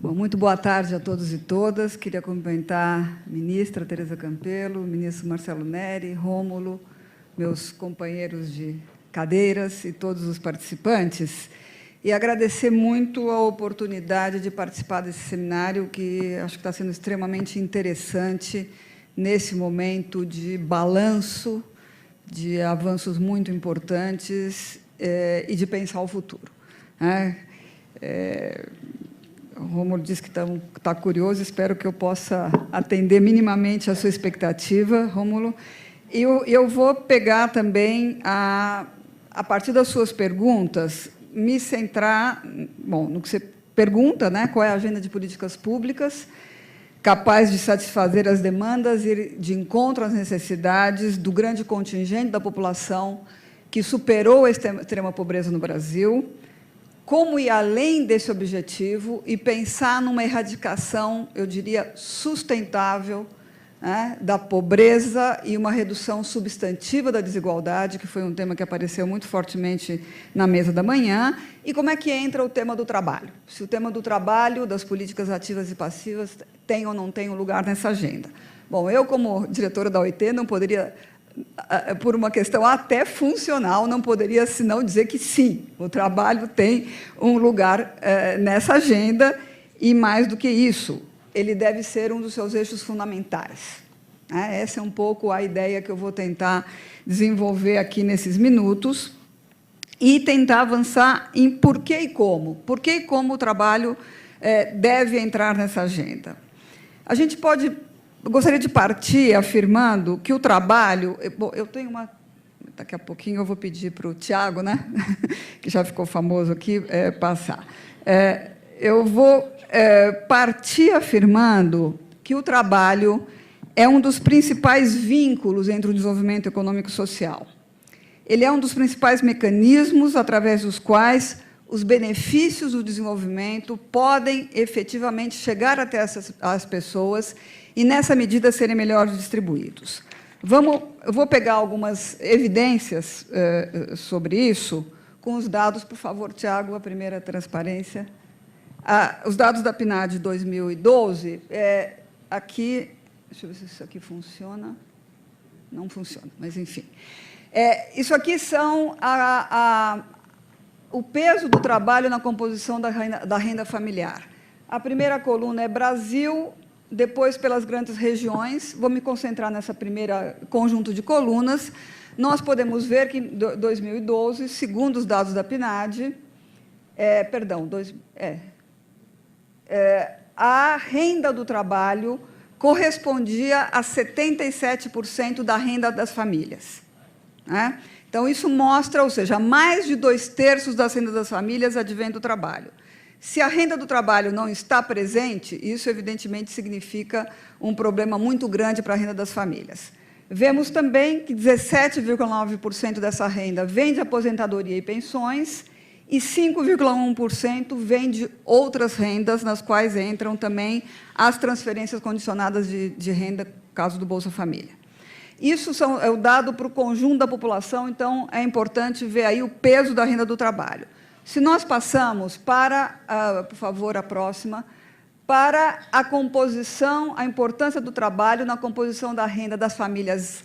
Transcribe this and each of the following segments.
Bom, muito boa tarde a todos e todas. Queria cumprimentar a ministra Tereza Campelo, o ministro Marcelo Neri, Rômulo, meus companheiros de cadeiras e todos os participantes, e agradecer muito a oportunidade de participar desse seminário, que acho que está sendo extremamente interessante nesse momento de balanço, de avanços muito importantes e de pensar o futuro. O Rômulo disse que está curioso, espero que eu possa atender minimamente a sua expectativa, Rômulo. E eu vou pegar também, a partir das suas perguntas, me centrar, bom, no que você pergunta, né, qual é a agenda de políticas públicas capaz de satisfazer as demandas e de encontro às necessidades do grande contingente da população que superou a extrema pobreza no Brasil, como ir além desse objetivo e pensar numa erradicação, eu diria, sustentável, né, da pobreza e uma redução substantiva da desigualdade, que foi um tema que apareceu muito fortemente na mesa da manhã, e como é que entra o tema do trabalho. Se o tema do trabalho, das políticas ativas e passivas, tem ou não tem um lugar nessa agenda. Bom, eu, como diretora da OIT, não poderia, por uma questão até funcional, não poderia senão dizer que sim, o trabalho tem um lugar nessa agenda, e mais do que isso, ele deve ser um dos seus eixos fundamentais. Essa é um pouco a ideia que eu vou tentar desenvolver aqui nesses minutos e tentar avançar em por que e como. Por que e como o trabalho deve entrar nessa agenda. A gente pode... Eu gostaria de partir afirmando que o trabalho... Bom, eu tenho uma... Daqui a pouquinho eu vou pedir para o Tiago, né, que já ficou famoso aqui, passar. Eu vou partir afirmando que o trabalho é um dos principais vínculos entre o desenvolvimento econômico e social. Ele é um dos principais mecanismos através dos quais os benefícios do desenvolvimento podem efetivamente chegar até as pessoas e, nessa medida, serem melhor distribuídos. Eu vou pegar algumas evidências sobre isso, com os dados, por favor, Tiago, a primeira transparência. Os dados da PNAD de 2012, aqui, deixa eu ver se isso aqui funciona. Não funciona, mas, enfim. Isso aqui são o peso do trabalho na composição da renda familiar. A primeira coluna é Brasil, depois pelas grandes regiões. Vou me concentrar nessa primeira conjunto de colunas. Nós podemos ver que, em 2012, segundo os dados da PNAD, a renda do trabalho correspondia a 77% da renda das famílias. Né? Então, isso mostra, ou seja, mais de 2/3 das rendas das famílias advém do trabalho. Se a renda do trabalho não está presente, isso, evidentemente, significa um problema muito grande para a renda das famílias. Vemos também que 17,9% dessa renda vem de aposentadoria e pensões, e 5,1% vem de outras rendas, nas quais entram também as transferências condicionadas de renda, no caso do Bolsa Família. Isso é o dado para o conjunto da população, então é importante ver aí o peso da renda do trabalho. Se nós passamos para, por favor, a próxima, para a composição, a importância do trabalho na composição da renda das famílias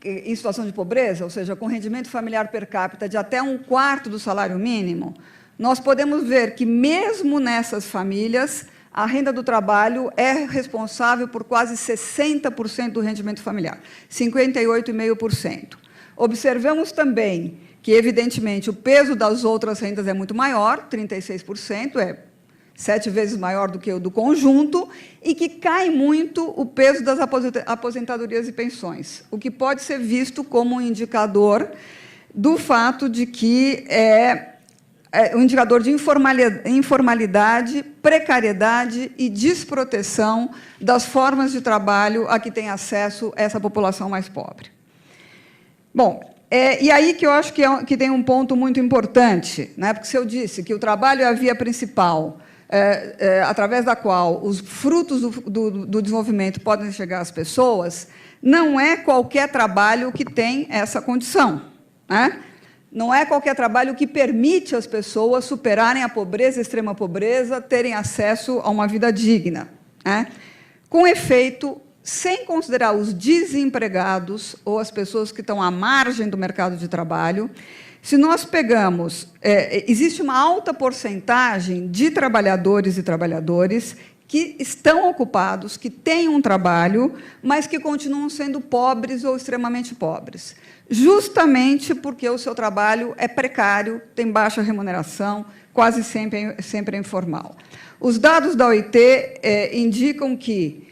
em situação de pobreza, ou seja, com rendimento familiar per capita de até 1/4 do salário mínimo, nós podemos ver que, mesmo nessas famílias, a renda do trabalho é responsável por quase 60% do rendimento familiar, 58,5%. Observamos também que, evidentemente, o peso das outras rendas é muito maior, 36%, 7 vezes maior do que o do conjunto, e que cai muito o peso das aposentadorias e pensões, o que pode ser visto como um indicador do fato de que é um indicador de informalidade, precariedade e desproteção das formas de trabalho a que tem acesso essa população mais pobre. Bom, e aí que eu acho que tem um ponto muito importante, né? Porque se eu disse que o trabalho é a via principal através da qual os frutos do desenvolvimento podem chegar às pessoas, não é qualquer trabalho que tem essa condição. Né? não é qualquer trabalho que permite às pessoas superarem a pobreza, a extrema pobreza, terem acesso a uma vida digna, né? Com efeito, sem considerar os desempregados ou as pessoas que estão à margem do mercado de trabalho, se nós pegamos, existe uma alta porcentagem de trabalhadores e trabalhadoras que estão ocupados, que têm um trabalho, mas que continuam sendo pobres ou extremamente pobres, justamente porque o seu trabalho é precário, tem baixa remuneração, quase sempre é informal. Os dados da OIT indicam que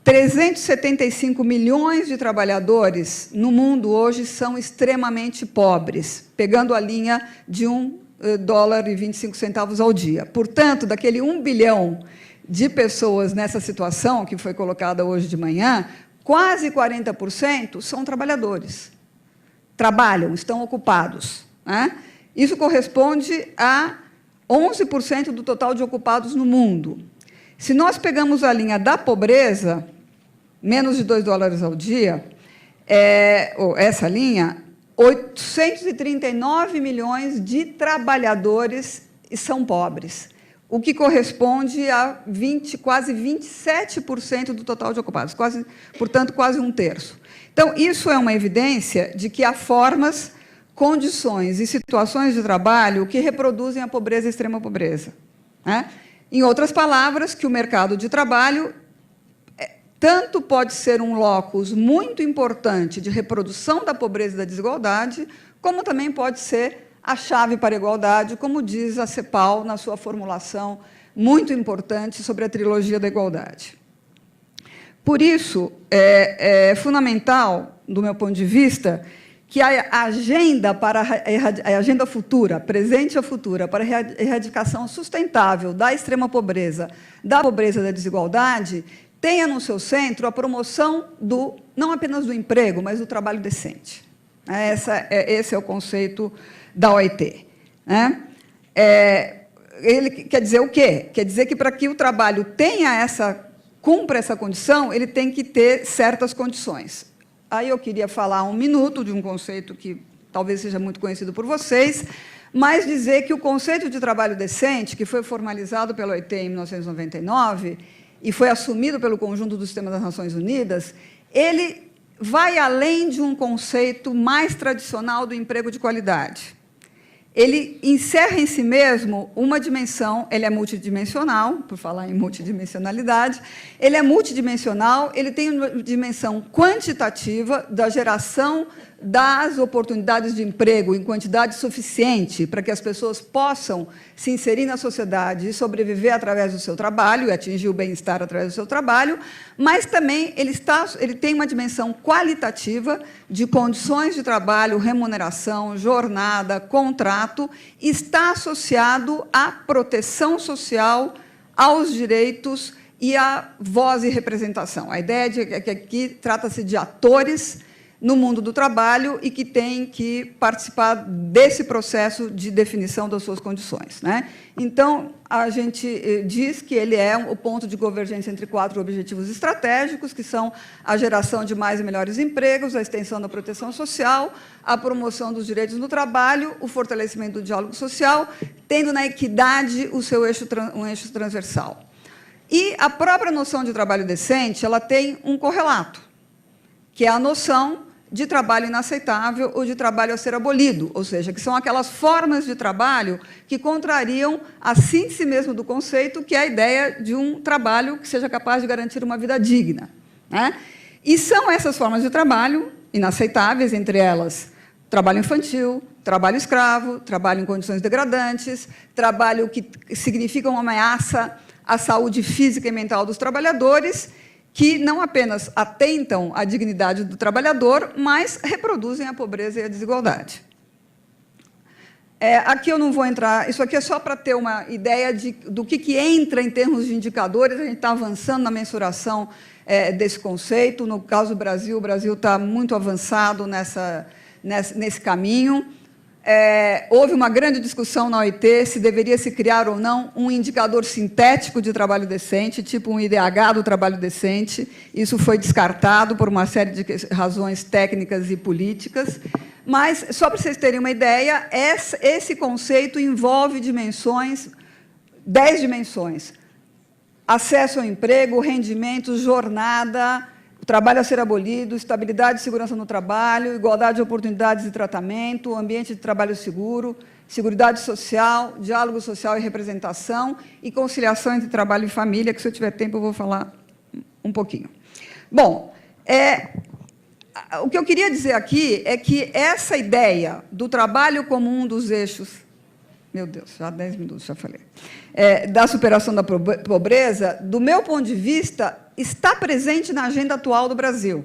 375 milhões de trabalhadores no mundo hoje são extremamente pobres, pegando a linha de $1,25 ao dia. Portanto, daquele 1 bilhão de pessoas nessa situação, que foi colocada hoje de manhã, quase 40% são trabalhadores. Trabalham, estão ocupados, né? Isso corresponde a 11% do total de ocupados no mundo. Se nós pegamos a linha da pobreza, menos de $2 ao dia, essa linha, 839 milhões de trabalhadores são pobres, o que corresponde a quase 27% do total de ocupados, portanto, quase um terço. Então, isso é uma evidência de que há formas, condições e situações de trabalho que reproduzem a pobreza e a extrema pobreza, né? Em outras palavras, que o mercado de trabalho tanto pode ser um locus muito importante de reprodução da pobreza e da desigualdade, como também pode ser a chave para a igualdade, como diz a CEPAL na sua formulação muito importante sobre a trilogia da igualdade. Por isso, é fundamental, do meu ponto de vista, que a agenda a agenda futura, presente e futura, para a erradicação sustentável da extrema pobreza, da pobreza e da desigualdade, tenha no seu centro a promoção não apenas do emprego, mas do trabalho decente. Esse é o conceito da OIT, né? Ele quer dizer o quê? Quer dizer que, para que o trabalho cumpra essa condição, ele tem que ter certas condições. Aí eu queria falar 1 minuto de um conceito que talvez seja muito conhecido por vocês, mas dizer que o conceito de trabalho decente, que foi formalizado pela OIT em 1999 e foi assumido pelo conjunto do sistema das Nações Unidas, ele vai além de um conceito mais tradicional do emprego de qualidade. Ele encerra em si mesmo uma dimensão, ele é multidimensional, por falar em multidimensionalidade, ele é multidimensional, ele tem uma dimensão quantitativa da geração das oportunidades de emprego em quantidade suficiente para que as pessoas possam se inserir na sociedade e sobreviver através do seu trabalho e atingir o bem-estar através do seu trabalho, mas também ele tem uma dimensão qualitativa de condições de trabalho, remuneração, jornada, contrato, está associado à proteção social, aos direitos e à voz e representação. A ideia é que aqui trata-se de atores no mundo do trabalho e que tem que participar desse processo de definição das suas condições, né? Então, a gente diz que ele é o ponto de convergência entre 4 objetivos estratégicos, que são a geração de mais e melhores empregos, a extensão da proteção social, a promoção dos direitos no trabalho, o fortalecimento do diálogo social, tendo na equidade o seu um eixo transversal. E a própria noção de trabalho decente, ela tem um correlato, que é a noção de trabalho inaceitável ou de trabalho a ser abolido, ou seja, que são aquelas formas de trabalho que contrariam a síntese mesmo do conceito, que é a ideia de um trabalho que seja capaz de garantir uma vida digna, né? E são essas formas de trabalho inaceitáveis, entre elas trabalho infantil, trabalho escravo, trabalho em condições degradantes, trabalho que significa uma ameaça à saúde física e mental dos trabalhadores, que não apenas atentam à dignidade do trabalhador, mas reproduzem a pobreza e a desigualdade. Aqui eu não vou entrar, isso aqui é só para ter uma ideia do que entra em termos de indicadores. A gente está avançando na mensuração desse conceito. No caso do Brasil, o Brasil está muito avançado nesse caminho. Houve uma grande discussão na OIT se deveria se criar ou não um indicador sintético de trabalho decente, tipo um IDH do trabalho decente. Isso foi descartado por uma série de razões técnicas e políticas, Mas, só para vocês terem uma ideia, esse conceito envolve 10 dimensões. Acesso ao emprego, rendimento, jornada, o trabalho a ser abolido, estabilidade e segurança no trabalho, igualdade de oportunidades e tratamento, ambiente de trabalho seguro, seguridade social, diálogo social e representação e conciliação entre trabalho e família, que, se eu tiver tempo, eu vou falar um pouquinho. Bom, o que eu queria dizer aqui é que essa ideia do trabalho como um dos eixos, meu Deus, já há 10 minutos já falei, da superação da pobreza, do meu ponto de vista, está presente na agenda atual do Brasil.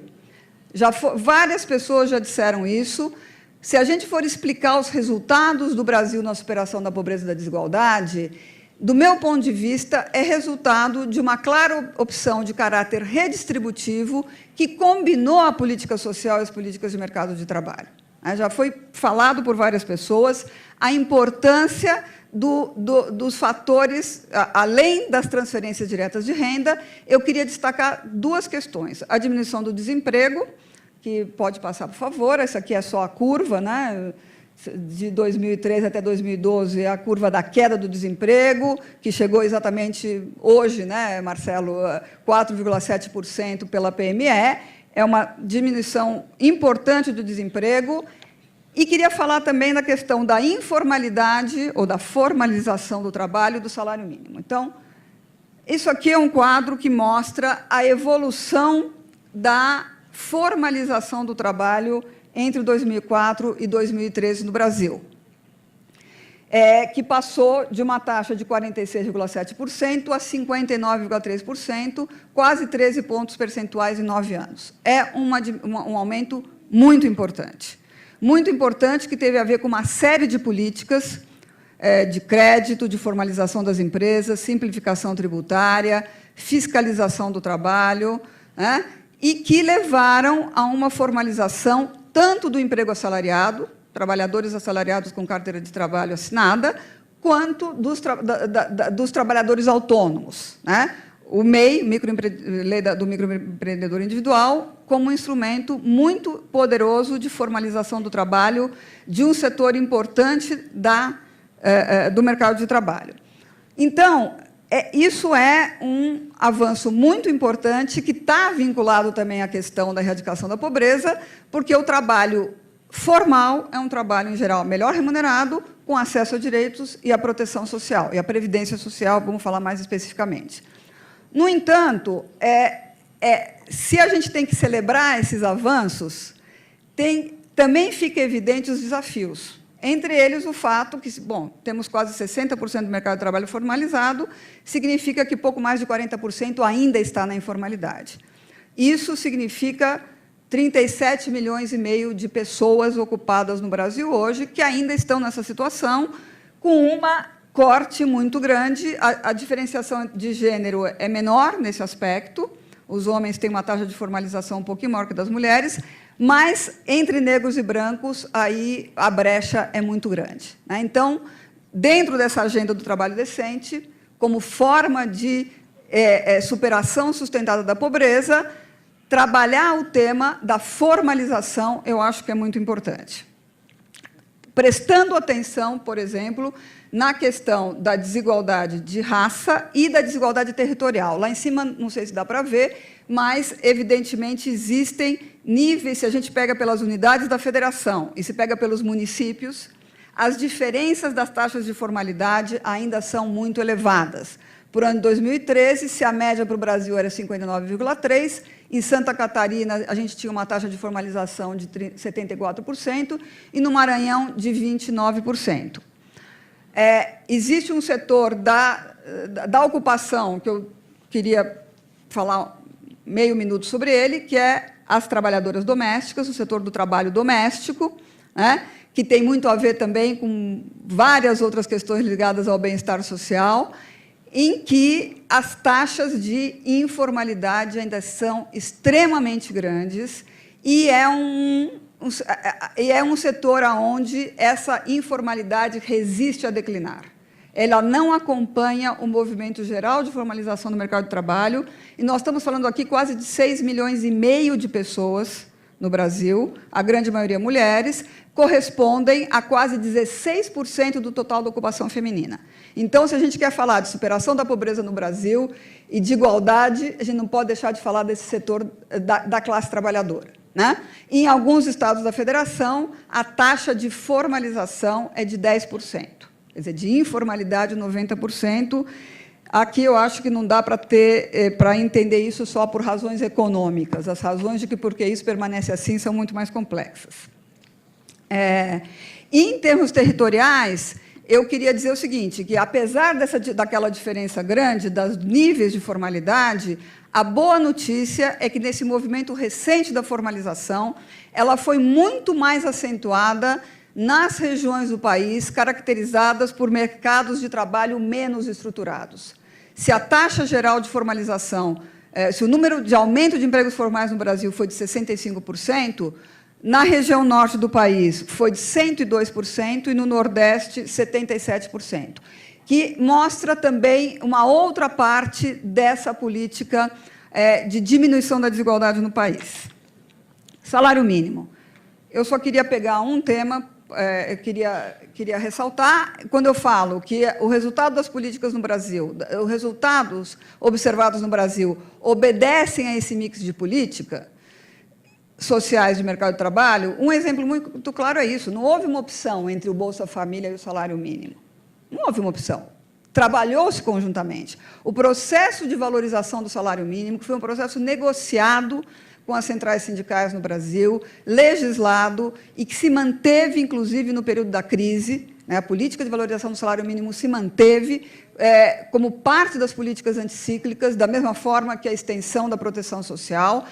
Várias pessoas já disseram isso. Se a gente for explicar os resultados do Brasil na superação da pobreza e da desigualdade, do meu ponto de vista, é resultado de uma clara opção de caráter redistributivo que combinou a política social e as políticas de mercado de trabalho. Já foi falado por várias pessoas a importância dos fatores, além das transferências diretas de renda. Eu queria destacar duas questões. A diminuição do desemprego, que pode passar, por favor, essa aqui é só a curva, né? De 2013 até 2012, a curva da queda do desemprego, que chegou exatamente hoje, né, Marcelo, 4,7% pela PME, é uma diminuição importante do desemprego. E queria falar também da questão da informalidade ou da formalização do trabalho e do salário mínimo. Então, isso aqui é um quadro que mostra a evolução da formalização do trabalho entre 2004 e 2013 no Brasil, que passou de uma taxa de 46,7% a 59,3%, quase 13 pontos percentuais em 9 anos. É um aumento muito importante, que teve a ver com uma série de políticas de crédito, de formalização das empresas, simplificação tributária, fiscalização do trabalho, né, e que levaram a uma formalização tanto do emprego assalariado, trabalhadores assalariados com carteira de trabalho assinada, quanto dos trabalhadores autônomos, né? O MEI, Lei do Microempreendedor Individual, como um instrumento muito poderoso de formalização do trabalho de um setor importante do mercado de trabalho. Então, isso é um avanço muito importante que está vinculado também à questão da erradicação da pobreza, porque o trabalho formal é um trabalho, em geral, melhor remunerado, com acesso a direitos e à proteção social, e à previdência social, vamos falar mais especificamente. No entanto, se a gente tem que celebrar esses avanços, também fica evidente os desafios. Entre eles, o fato que, bom, temos quase 60% do mercado de trabalho formalizado, significa que pouco mais de 40% ainda está na informalidade. Isso significa 37,5 milhões de pessoas ocupadas no Brasil hoje, que ainda estão nessa situação, com uma corte muito grande. A diferenciação de gênero é menor nesse aspecto. Os homens têm uma taxa de formalização um pouquinho maior que a das mulheres, mas, entre negros e brancos, aí a brecha é muito grande, né? Então, dentro dessa agenda do trabalho decente, como forma de superação sustentada da pobreza, trabalhar o tema da formalização, eu acho que é muito importante. Prestando atenção, por exemplo, na questão da desigualdade de raça e da desigualdade territorial. Lá em cima, não sei se dá para ver, mas, evidentemente, existem níveis, se a gente pega pelas unidades da federação e se pega pelos municípios, as diferenças das taxas de formalidade ainda são muito elevadas. Por ano de 2013, se a média para o Brasil era 59,3%, em Santa Catarina a gente tinha uma taxa de formalização de 74% e no Maranhão de 29%. Existe um setor da ocupação, que eu queria falar meio minuto sobre ele, que é as trabalhadoras domésticas, o setor do trabalho doméstico, né, que tem muito a ver também com várias outras questões ligadas ao bem-estar social, em que as taxas de informalidade ainda são extremamente grandes e é um setor onde essa informalidade resiste a declinar. Ela não acompanha o movimento geral de formalização do mercado de trabalho, e nós estamos falando aqui quase de 6,5 milhões de pessoas no Brasil, a grande maioria mulheres, correspondem a quase 16% do total da ocupação feminina. Então, se a gente quer falar de superação da pobreza no Brasil e de igualdade, a gente não pode deixar de falar desse setor da classe trabalhadora, né? Em alguns estados da federação, a taxa de formalização é de 10%, quer dizer, de informalidade, 90%. Aqui eu acho que não dá para entender isso só por razões econômicas. As razões de que por que isso permanece assim são muito mais complexas. Em termos territoriais, eu queria dizer o seguinte, que apesar daquela diferença grande, dos níveis de formalidade, a boa notícia é que, nesse movimento recente da formalização, ela foi muito mais acentuada nas regiões do país caracterizadas por mercados de trabalho menos estruturados. Se a taxa geral de formalização, se o número de aumento de empregos formais no Brasil foi de 65%, na região norte do país foi de 102% e no Nordeste 77%, que mostra também uma outra parte dessa política de diminuição da desigualdade no país. Salário mínimo. Eu só queria pegar um tema. Eu queria ressaltar, quando eu falo que o resultado das políticas no Brasil, os resultados observados no Brasil obedecem a esse mix de política sociais de mercado de trabalho, um exemplo muito claro é isso. Não houve uma opção entre o Bolsa Família e o salário mínimo. Não houve uma opção. Trabalhou-se conjuntamente. O processo de valorização do salário mínimo, que foi um processo negociado com as centrais sindicais no Brasil, legislado e que se manteve, inclusive, no período da crise, né? A política de valorização do salário mínimo se manteve como parte das políticas anticíclicas, da mesma forma que a extensão da proteção social,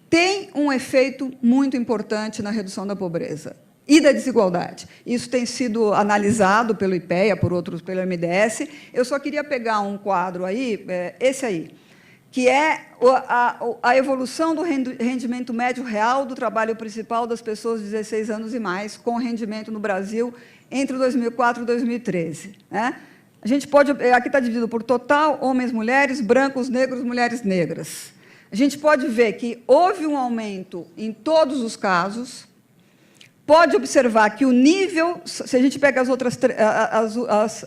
tem um efeito muito importante na redução da pobreza e da desigualdade. Isso tem sido analisado pelo IPEA, por outros, pelo MDS. Eu só queria pegar um quadro aí, esse aí, que é a evolução do rendimento médio real do trabalho principal das pessoas de 16 anos e mais, com rendimento no Brasil entre 2004 e 2013. Né? A gente pode, aqui está dividido por total, homens, mulheres, brancos, negros, mulheres negras. A gente pode ver que houve um aumento em todos os casos. Pode observar que o nível, se a gente pega as outras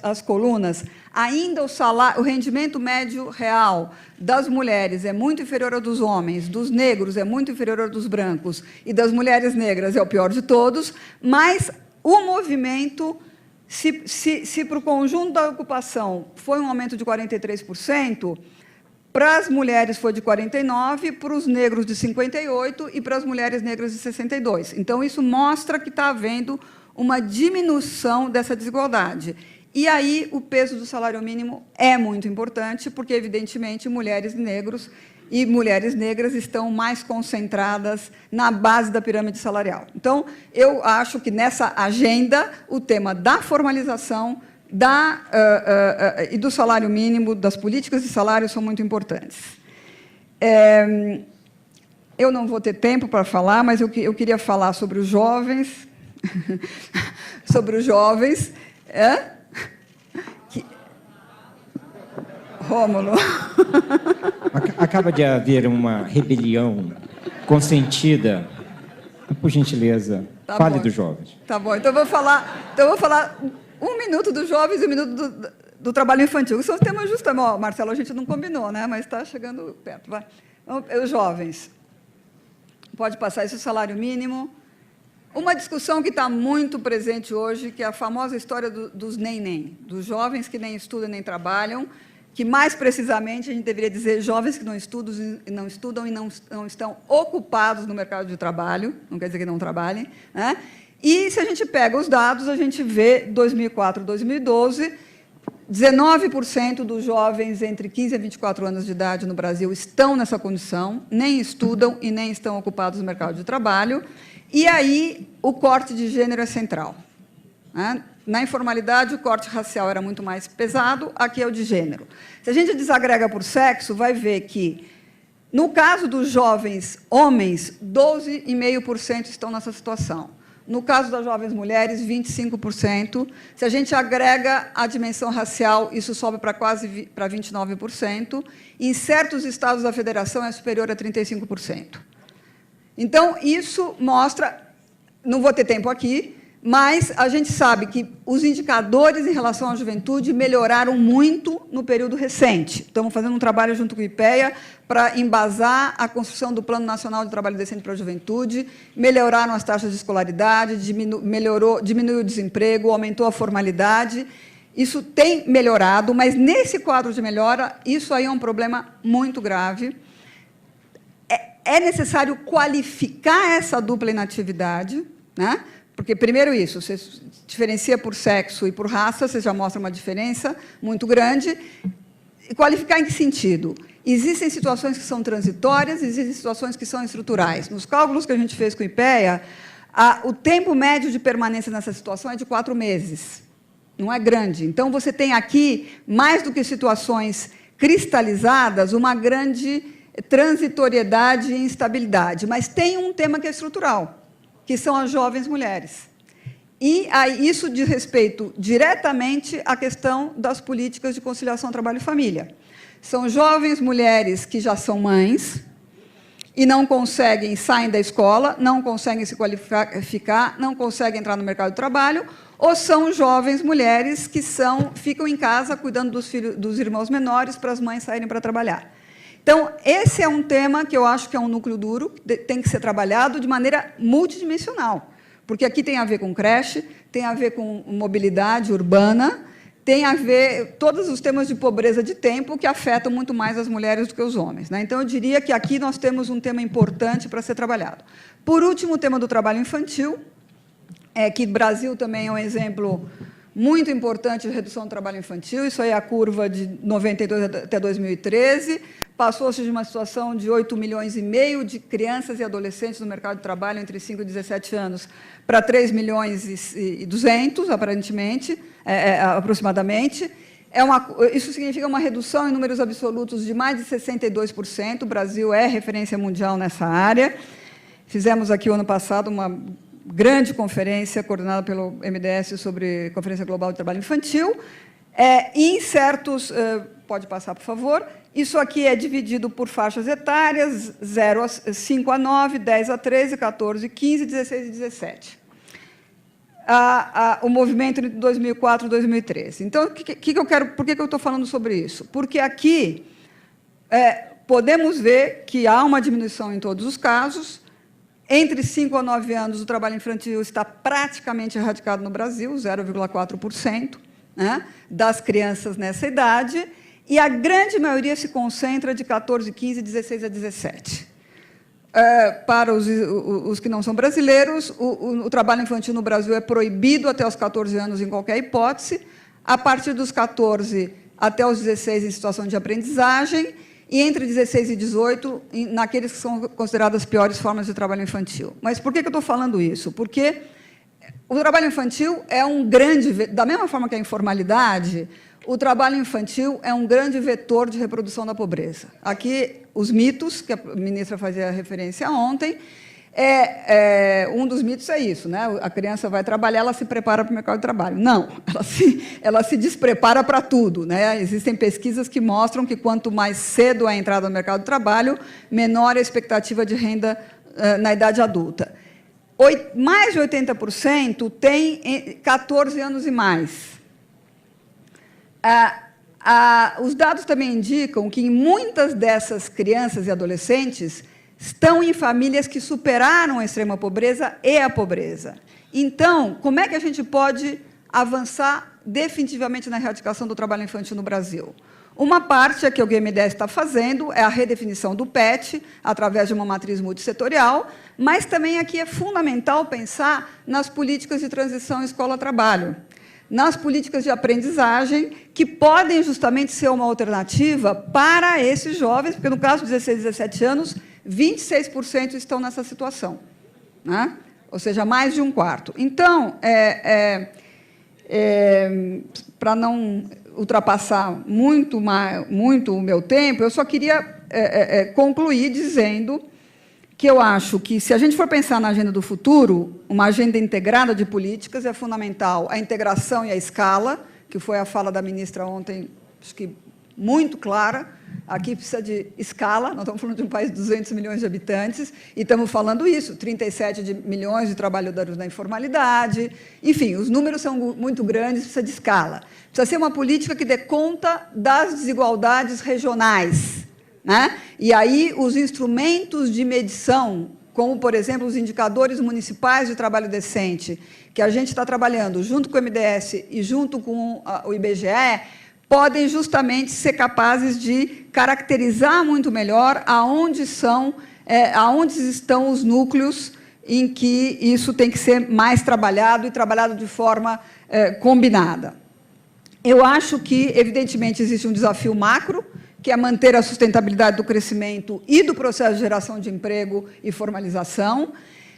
as colunas, ainda o rendimento médio real das mulheres é muito inferior ao dos homens, dos negros é muito inferior ao dos brancos e das mulheres negras é o pior de todos, mas o movimento, se para o conjunto da ocupação foi um aumento de 43%, para as mulheres foi de 49%, para os negros de 58% e para as mulheres negras de 62%. Então, isso mostra que está havendo uma diminuição dessa desigualdade. E aí o peso do salário mínimo é muito importante, porque, evidentemente, mulheres negros e mulheres negras estão mais concentradas na base da pirâmide salarial. Então, eu acho que, nessa agenda, o tema da formalização e do salário mínimo, das políticas de salário, são muito importantes. Eu não vou ter tempo para falar, mas eu queria falar sobre os jovens, sobre os jovens. Rômulo. Acaba de haver uma rebelião consentida. Por gentileza, fale dos jovens. Tá bom, então eu vou falar 1 minuto dos jovens e 1 minuto do trabalho infantil. São os temas justamente. Ó, Marcelo, a gente não combinou, né? Mas está chegando perto. Vai. Os jovens. Pode passar isso, o salário mínimo. Uma discussão que está muito presente hoje, que é a famosa história dos nem-nem, dos jovens que nem estudam nem trabalham, que, mais precisamente, a gente deveria dizer jovens que não estudam e não estão ocupados no mercado de trabalho, não quer dizer que não trabalhem, né? E, se a gente pega os dados, a gente vê, 2004 e 2012, 19% dos jovens entre 15 e 24 anos de idade no Brasil estão nessa condição, nem estudam e nem estão ocupados no mercado de trabalho. E aí o corte de gênero é central. Né? Na informalidade, o corte racial era muito mais pesado, aqui é o de gênero. Se a gente desagrega por sexo, vai ver que, no caso dos jovens homens, 12,5% estão nessa situação. No caso das jovens mulheres, 25%. Se a gente agrega a dimensão racial, isso sobe para quase 29%. Em certos estados da federação, é superior a 35%. Então, isso mostra, não vou ter tempo aqui, mas a gente sabe que os indicadores em relação à juventude melhoraram muito no período recente. Estamos fazendo um trabalho junto com o IPEA para embasar a construção do Plano Nacional de Trabalho Decente para a Juventude, melhoraram as taxas de escolaridade, diminuiu o desemprego, aumentou a formalidade. Isso tem melhorado, mas nesse quadro de melhora, isso aí é um problema muito grave. É necessário qualificar essa dupla inatividade, né? Porque, primeiro, isso, você diferencia por sexo e por raça, você já mostra uma diferença muito grande. E qualificar em que sentido? Existem situações que são transitórias, existem situações que são estruturais. Nos cálculos que a gente fez com o IPEA, o tempo médio de permanência nessa situação é de 4 meses. Não é grande. Então, você tem aqui, mais do que situações cristalizadas, uma grande transitoriedade e instabilidade. Mas tem um tema que é estrutural, que são as jovens mulheres. E aí, isso diz respeito diretamente à questão das políticas de conciliação trabalho e família. São jovens mulheres que já são mães e não conseguem, saem da escola, não conseguem se qualificar, não conseguem entrar no mercado de trabalho, ou são jovens mulheres que ficam em casa cuidando dos irmãos menores para as mães saírem para trabalhar. Então, esse é um tema que eu acho que é um núcleo duro, que tem que ser trabalhado de maneira multidimensional, porque aqui tem a ver com creche, tem a ver com mobilidade urbana, tem a ver todos os temas de pobreza de tempo que afetam muito mais as mulheres do que os homens, né? Então, eu diria que aqui nós temos um tema importante para ser trabalhado. Por último, o tema do trabalho infantil, que o Brasil também é um exemplo muito importante de redução do trabalho infantil. Isso aí é a curva de 92 até 2013. Passou-se de uma situação de 8,5 milhões de crianças e adolescentes no mercado de trabalho entre 5 e 17 anos para 3,2 milhões, aparentemente, aproximadamente. Isso significa uma redução em números absolutos de mais de 62%. O Brasil é referência mundial nessa área. Fizemos aqui, o ano passado, uma grande conferência coordenada pelo MDS sobre Conferência Global de Trabalho Infantil. Em certos... pode passar, por favor. Isso aqui é dividido por faixas etárias, 5 a 9, 10 a 13, 14 a 15, 16 e 17. O movimento entre 2004 e 2013. Então, por que eu estou falando sobre isso? Porque aqui podemos ver que há uma diminuição em todos os casos. Entre 5 a 9 anos, o trabalho infantil está praticamente erradicado no Brasil, 0,4%, né, das crianças nessa idade, e a grande maioria se concentra de 14, 15, 16 a 17. Para os que não são brasileiros, o trabalho infantil no Brasil é proibido até os 14 anos em qualquer hipótese, a partir dos 14 até os 16 em situação de aprendizagem, e entre 16 e 18, naqueles que são consideradas as piores formas de trabalho infantil. Mas por que eu estou falando isso? Porque o trabalho infantil é um grande... Da mesma forma que a informalidade, o trabalho infantil é um grande vetor de reprodução da pobreza. Aqui, os mitos, que a ministra fazia referência ontem, um dos mitos é isso, né? A criança vai trabalhar, ela se prepara para o mercado de trabalho. Não, ela se desprepara para tudo, né? Existem pesquisas que mostram que quanto mais cedo a entrada no mercado de trabalho, menor a expectativa de renda na idade adulta. Mais de 80% tem 14 anos e mais. Os dados também indicam que, em muitas dessas crianças e adolescentes, estão em famílias que superaram a extrema pobreza e a pobreza. Então, como é que a gente pode avançar definitivamente na erradicação do trabalho infantil no Brasil? Uma parte que o GMDS está fazendo é a redefinição do PET, através de uma matriz multissetorial, mas também aqui é fundamental pensar nas políticas de transição escola-trabalho, nas políticas de aprendizagem, que podem justamente ser uma alternativa para esses jovens, porque, no caso de 16 e 17 anos, 26% estão nessa situação, né? Ou seja, mais de um quarto. Então, para não ultrapassar muito o meu tempo, eu só queria concluir dizendo que eu acho que, se a gente for pensar na agenda do futuro, uma agenda integrada de políticas, é fundamental a integração e a escala, que foi a fala da ministra ontem, acho que muito clara. Aqui precisa de escala, nós estamos falando de um país de 200 milhões de habitantes, e estamos falando isso, 37 milhões de trabalhadores na informalidade, enfim, os números são muito grandes, precisa de escala. Precisa ser uma política que dê conta das desigualdades regionais, né? E aí os instrumentos de medição, como, por exemplo, os indicadores municipais de trabalho decente, que a gente está trabalhando junto com o MDS e junto com o IBGE, podem justamente ser capazes de caracterizar muito melhor aonde estão os núcleos em que isso tem que ser mais trabalhado e trabalhado de forma combinada. Eu acho que, evidentemente, existe um desafio macro, que é manter a sustentabilidade do crescimento e do processo de geração de emprego e formalização,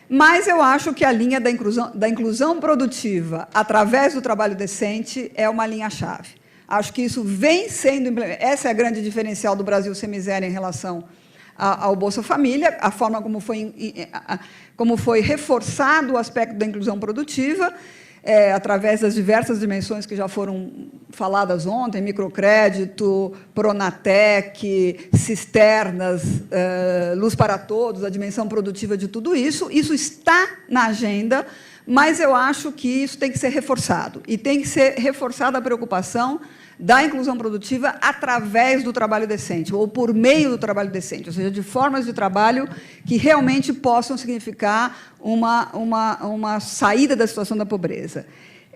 mas eu acho que a linha da inclusão produtiva através do trabalho decente é uma linha-chave. Acho que isso vem sendo implementado. Essa é a grande diferencial do Brasil sem miséria em relação ao Bolsa Família, a forma como foi reforçado o aspecto da inclusão produtiva, através das diversas dimensões que já foram faladas ontem, microcrédito, Pronatec, cisternas, luz para todos, a dimensão produtiva de tudo isso. Isso está na agenda, mas eu acho que isso tem que ser reforçado. E tem que ser reforçada a preocupação da inclusão produtiva através do trabalho decente, ou por meio do trabalho decente, ou seja, de formas de trabalho que realmente possam significar uma saída da situação da pobreza.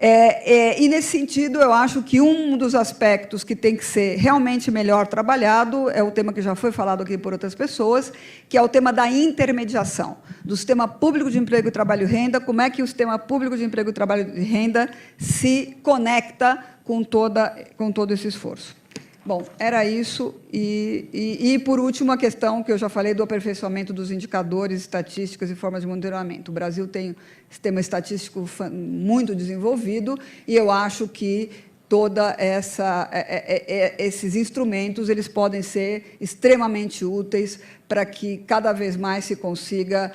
E, nesse sentido, eu acho que um dos aspectos que tem que ser realmente melhor trabalhado é o tema que já foi falado aqui por outras pessoas, que é o tema da intermediação, do sistema público de emprego e trabalho e renda, como é que o sistema público de emprego e trabalho e renda se conecta com todo esse esforço. Bom, era isso. E, por último, a questão que eu já falei do aperfeiçoamento dos indicadores estatísticos e formas de monitoramento. O Brasil tem um sistema estatístico muito desenvolvido e eu acho que esses instrumentos eles podem ser extremamente úteis para que cada vez mais se consiga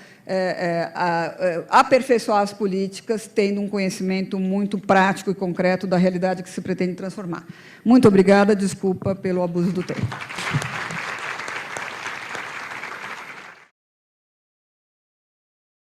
aperfeiçoar as políticas, tendo um conhecimento muito prático e concreto da realidade que se pretende transformar. Muito obrigada, desculpa pelo abuso do tempo.